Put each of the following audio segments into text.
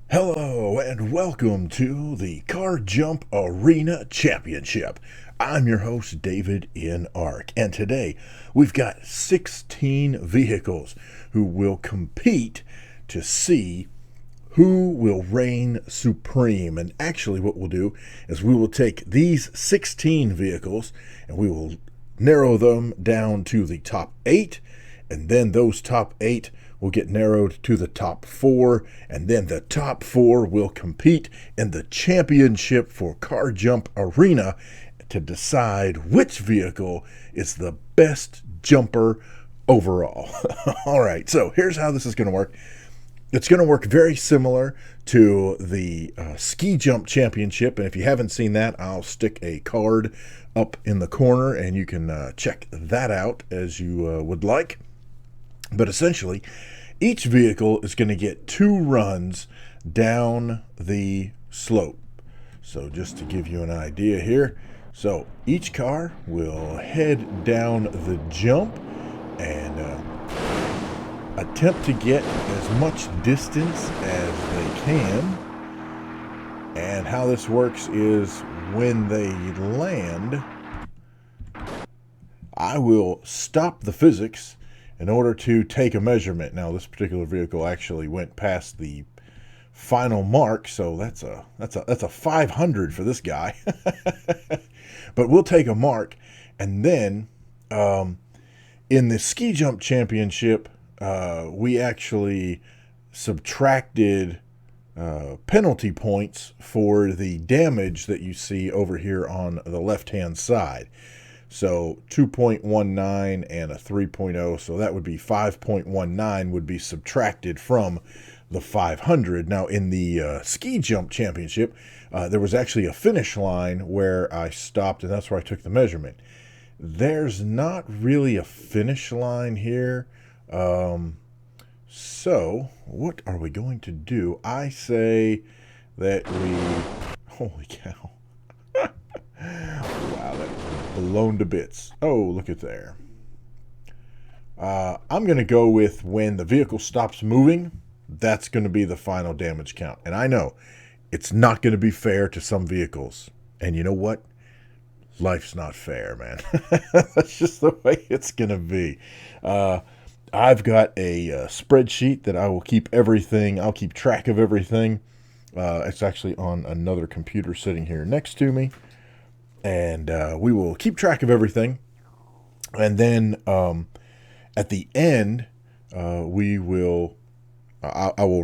Hello and welcome to the Car Jump Arena Championship. I'm your host, davidinark, and today we've got 16 vehicles who will compete to see who will reign supreme. And actually what we'll do is we will take these 16 vehicles and we will narrow them down to the top 8, and then those top 8 will get narrowed to the top 4, and then the top 4 will compete in the championship for Car Jump Arena to decide which vehicle is the best jumper overall. All right, so here's how this is going to work. It's going to work very similar to the ski jump championship, and if you haven't seen that, I'll stick a card up in the corner and you can check that out as you would like. But essentially, each vehicle is going to get 2 runs down the slope. So just to give you an idea here, so each car will head down the jump and attempt to get as much distance as they can. And how this works is when they land, I will stop the physics in order to take a measurement. Now, this particular vehicle actually went past the final mark, so that's a 500 for this guy. But we'll take a mark, and then in the ski jump championship, we actually subtracted penalty points for the damage that you see over here on the left-hand side. So 2.19 and a 3.0, so that would be 5.19 would be subtracted from the 500. Now in the ski jump championship, there was actually a finish line where I stopped, and that's where I took the measurement. There's not really a finish line here. So what are we going to do? I say that holy cow. Wow, that was blown to bits. Oh, look at there. I'm going to go with when the vehicle stops moving, that's going to be the final damage count. And I know it's not going to be fair to some vehicles. And you know what? Life's not fair, man. That's just the way it's going to be. I've got a spreadsheet that I will keep everything. I'll keep track of everything. It's actually on another computer sitting here next to me. And we will keep track of everything. And then at the end, I will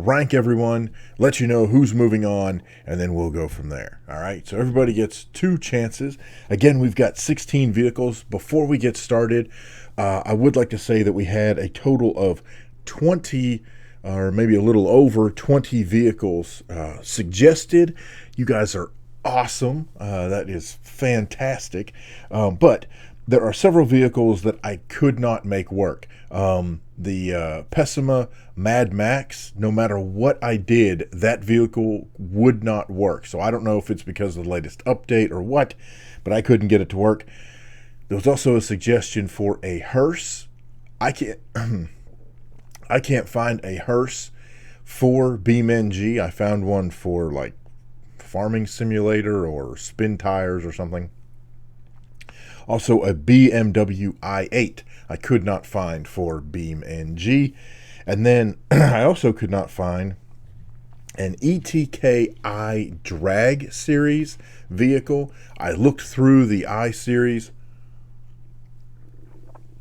rank everyone, let you know who's moving on, and then we'll go from there. All right, so everybody gets 2 chances. Again, we've got 16 vehicles. Before we get started, I would like to say that we had a total of 20 or maybe a little over 20 vehicles suggested. You guys are awesome. That is fantastic. But there are several vehicles that I could not make work. The Pessima Mad Max, no matter what I did, that vehicle would not work. So I don't know if it's because of the latest update or what, but I couldn't get it to work. There was also a suggestion for a hearse. I can't find a hearse for BeamNG. I found one for like farming simulator or spin tires or something. Also a BMW i8 I could not find for BeamNG. And then I also could not find an ETK drag series vehicle. I looked through the I series,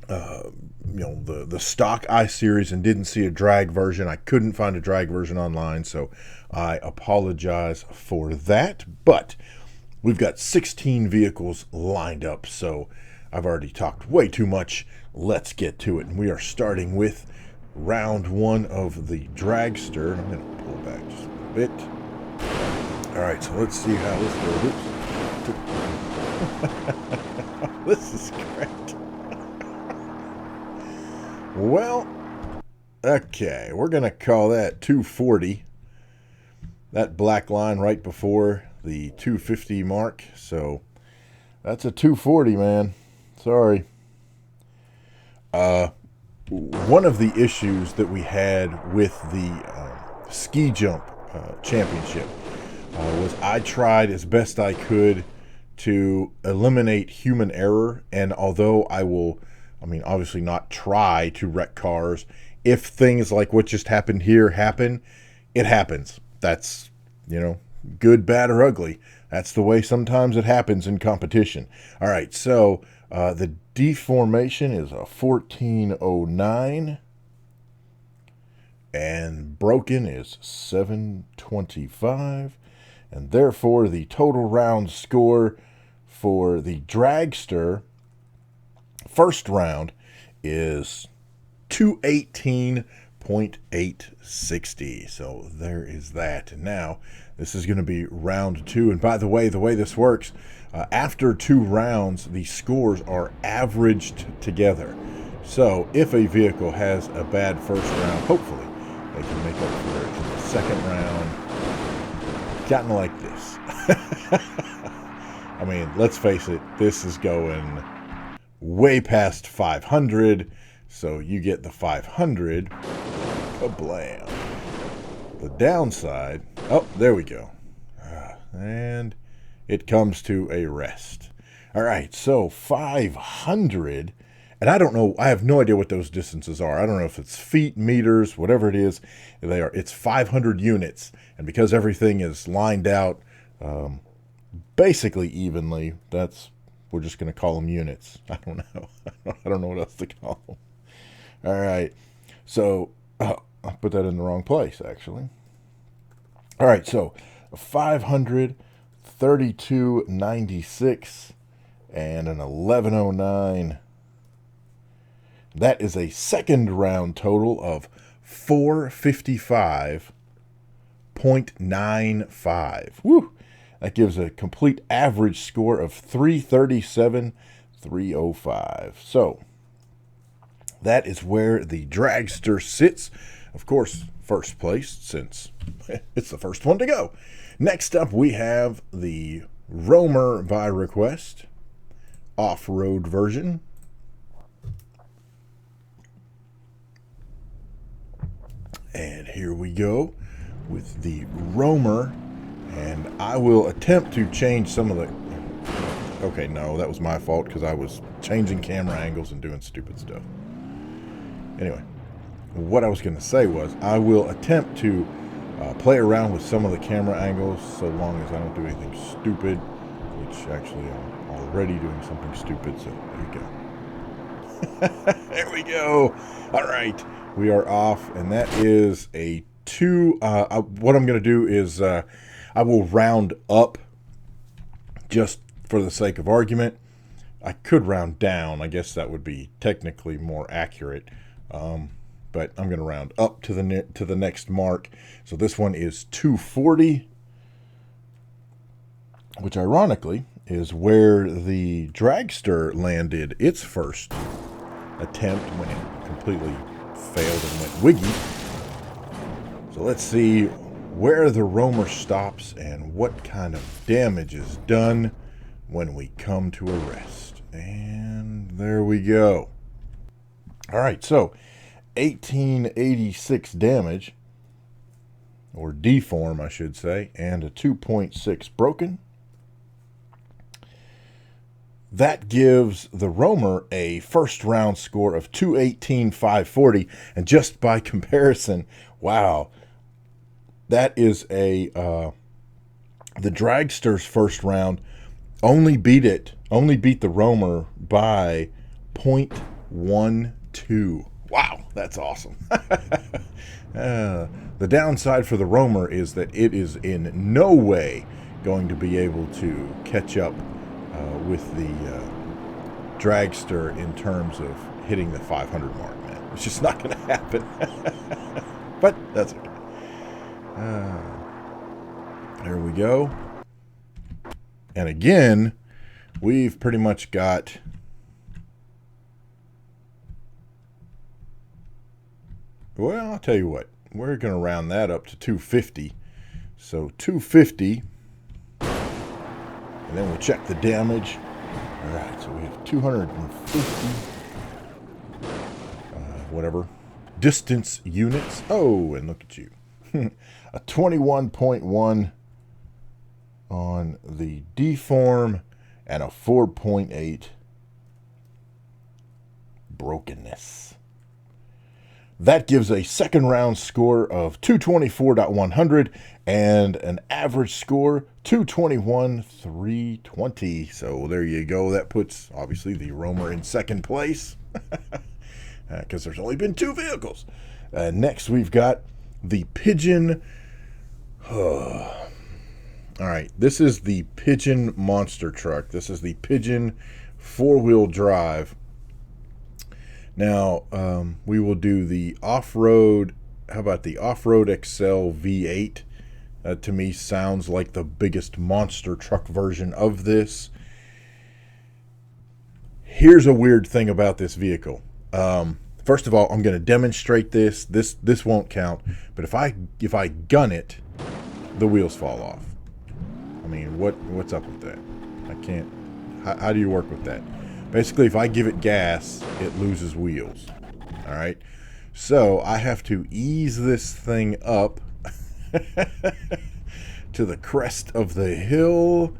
the stock I series, and didn't see a drag version. I couldn't find a drag version online, so I apologize for that. But we've got 16 vehicles lined up, so I've already talked way too much. Let's get to it. And we are starting with round 1 of the Dragster. I'm going to pull back just a bit. All right, so let's see how this goes. This is great. Well, okay, we're going to call that 240. That black line right before the 250 mark. So that's a 240, man. Sorry. One of the issues that we had with the ski jump championship was I tried as best I could to eliminate human error. And although obviously not try to wreck cars, if things like what just happened here happen, it happens. That's, good, bad, or ugly. That's the way sometimes it happens in competition. All right, so the deformation is a 1409. And broken is 725. And therefore, the total round score for the Dragster first round is 218.860. So there is that. And now this is going to be round 2. And by the way this works, after 2 rounds, the scores are averaged together. So if a vehicle has a bad first round, hopefully they can make up for it in the second round. Gotten like this. I mean, let's face it, this is going way past 500. So you get the 500. Kablam. The downside. Oh, there we go. And it comes to a rest. All right, so 500. And I don't know, I have no idea what those distances are. I don't know if it's feet, meters, whatever it is. It's 500 units. And because everything is lined out basically evenly, we're just going to call them units. I don't know. I don't know what else to call them. All right. So I put that in the wrong place, actually. All right. So 500, 3296, and an 1109. That is a second round total of 455.95. Woo! That gives a complete average score of 337,305. So that is where the Dragster sits. Of course, first place, since it's the first one to go. Next up, we have the Roamer by request off-road version. And here we go with the Roamer. And I will attempt to change some of the... Okay, no, that was my fault because I was changing camera angles and doing stupid stuff. Anyway, what I was going to say was I will attempt to play around with some of the camera angles so long as I don't do anything stupid, which actually I'm already doing something stupid, so there we go. There we go. All right. We are off, and that is a 2. What I'm going to do is I will round up just for the sake of argument. I could round down. I guess that would be technically more accurate, but I'm going to round up to the next mark. So this one is 240, which ironically is where the Dragster landed its first attempt when it completely failed and went wiggy. So let's see where the Roamer stops and what kind of damage is done when we come to a rest. And there we go. All right, so 1886 damage, or deform I should say, and a 2.6 broken. That gives the Roamer a first round score of 218,540. And just by comparison, wow, that is the Dragster's first round only beat the Roamer by 0.12. Wow, that's awesome. The downside for the Roamer is that it is in no way going to be able to catch up with the Dragster in terms of hitting the 500 mark, man. It's just not going to happen. But that's okay. There we go. And again, we've pretty much got... Well, I'll tell you what. We're going to round that up to 250. So 250... And then we'll check the damage. All right, so we have 250, whatever, distance units. Oh, and look at you. a 21.1 on the deform, and a 4.8 brokenness. That gives a second round score of 224.100 and an average score 221,320. So there you go. That puts obviously the Roamer in second place because there's only been 2 vehicles. Next we've got the Pigeon. All right, this is the Pigeon monster truck. This is the Pigeon 4-wheel drive. Now, we will do the off-road. How about the off-road XL V8? To me, sounds like the biggest monster truck version of this. Here's a weird thing about this vehicle. First of all, I'm going to demonstrate this. This won't count. But if I gun it, the wheels fall off. I mean, what's up with that? I can't. How do you work with that? Basically, if I give it gas, it loses wheels. All right. So I have to ease this thing up to the crest of the hill,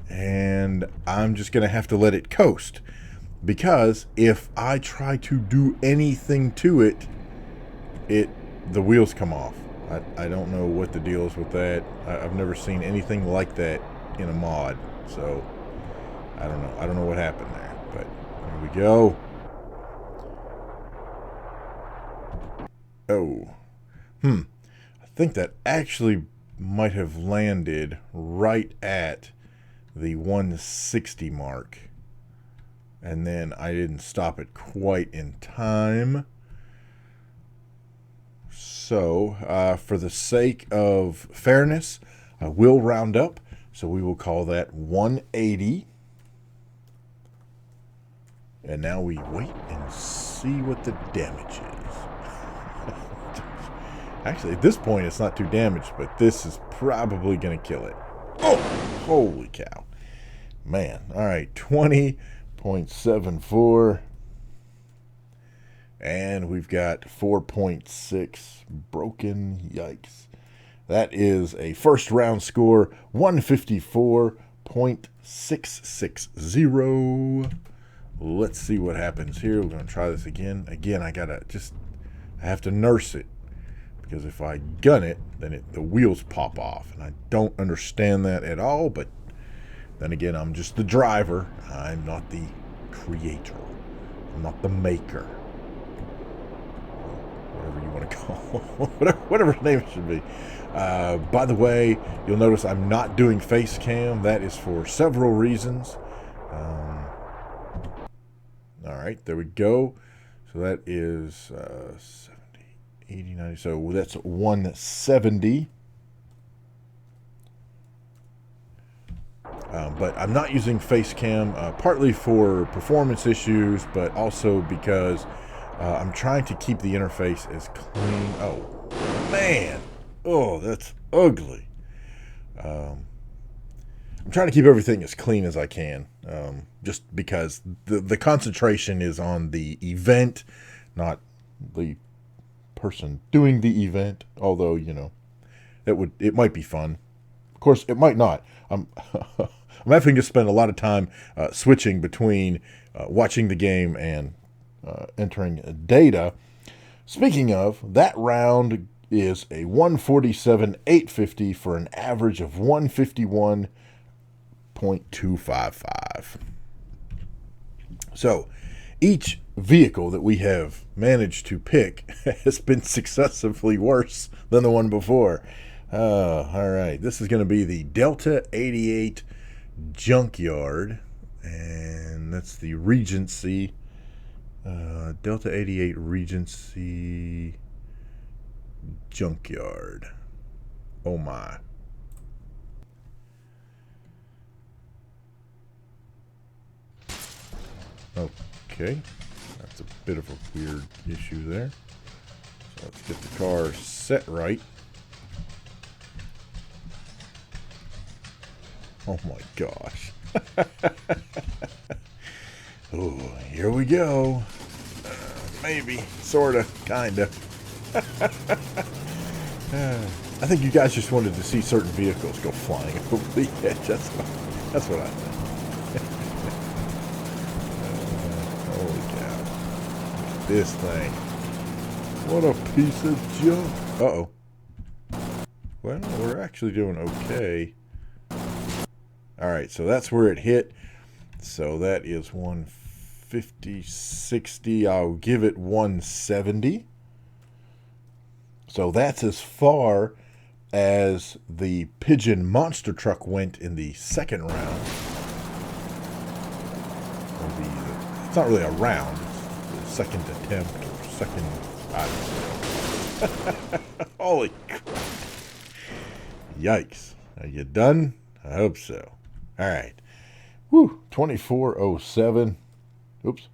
and I'm just going to have to let it coast. Because if I try to do anything to it, the wheels come off. I don't know what the deal is with that. I've never seen anything like that in a mod. So I don't know. I don't know what happened there. But here we go. Oh. I think that actually might have landed right at the 160 mark. And then I didn't stop it quite in time. So, for the sake of fairness, I will round up. So we will call that 180. And now we wait and see what the damage is. Actually, at this point, it's not too damaged, but this is probably going to kill it. Oh, holy cow. Man, all right, 20.74. And we've got 4.6 broken. Yikes. That is a first round score, 154.660. Let's see what happens here. We're going to try this again. Again, I have to nurse it. Because if I gun it, then the wheels pop off. And I don't understand that at all. But then again, I'm just the driver. I'm not the creator. I'm not the maker. Whatever you want to call it. Whatever name it should be. By the way, you'll notice I'm not doing face cam. That is for several reasons. All right, there we go. So that is 70, 80, 90. So that's 170. But I'm not using face cam, partly for performance issues, but also because I'm trying to keep the interface as clean. Oh, man. Oh, that's ugly. I'm trying to keep everything as clean as I can, just because the concentration is on the event, not the person doing the event. Although, you know, it might be fun. Of course, it might not. I'm having to spend a lot of time switching between watching the game and entering data. Speaking of, that round is a 147,850 for an average of 151.255. So each vehicle that we have managed to pick has been successively worse than the one before. All right, this is going to be the Delta 88 Junkyard, and that's the Regency. Delta 88 Regency Junkyard. Oh my. Okay, that's a bit of a weird issue there. So let's get the car set right. Oh my gosh. Oh, here we go. Maybe, sorta, kinda. I think you guys just wanted to see certain vehicles go flying over the edge. That's what I think. Holy cow. This thing. What a piece of junk. Uh-oh. Well, we're actually doing okay. Alright, so that's where it hit. So that is 150, 60. I'll give it 170. So that's as far as the Pigeon monster truck went in the second round. It's not really a round. It's the second attempt or second... I don't know. Holy crap. Yikes. Are you done? I hope so. Alright. Woo. 2407. Oops.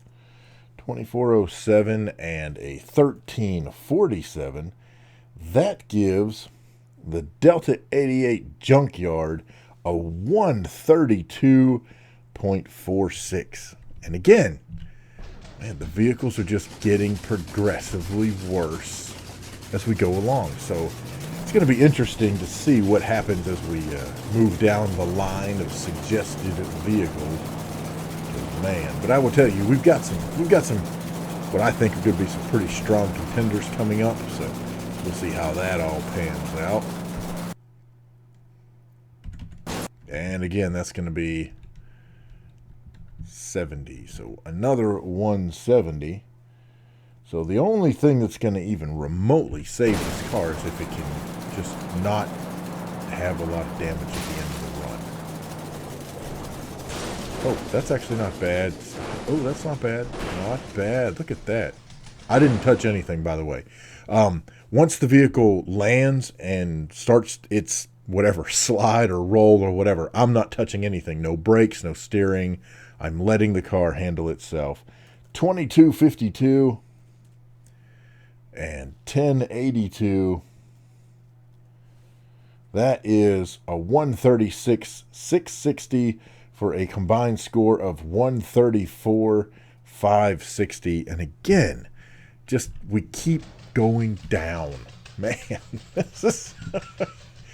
2407 and a 1347. That gives the Delta 88 Junkyard a 132.46. And again, man, the vehicles are just getting progressively worse as we go along. So it's going to be interesting to see what happens as we move down the line of suggested vehicles. Man, but I will tell you, we've got some what I think are going to be some pretty strong contenders coming up. So we'll see how that all pans out. And again, that's going to be 70. So another 170. So the only thing that's going to even remotely save this car is if it can just not have a lot of damage at the end of the run. Oh, that's actually not bad. Oh, that's not bad. Not bad. Look at that. I didn't touch anything, by the way. Once the vehicle lands and starts its whatever slide or roll or whatever, I'm not touching anything. No brakes, no steering. I'm letting the car handle itself. 2252 and 1082. That is a 136,660 for a combined score of 134,560. And again, just we keep going down. Man, this is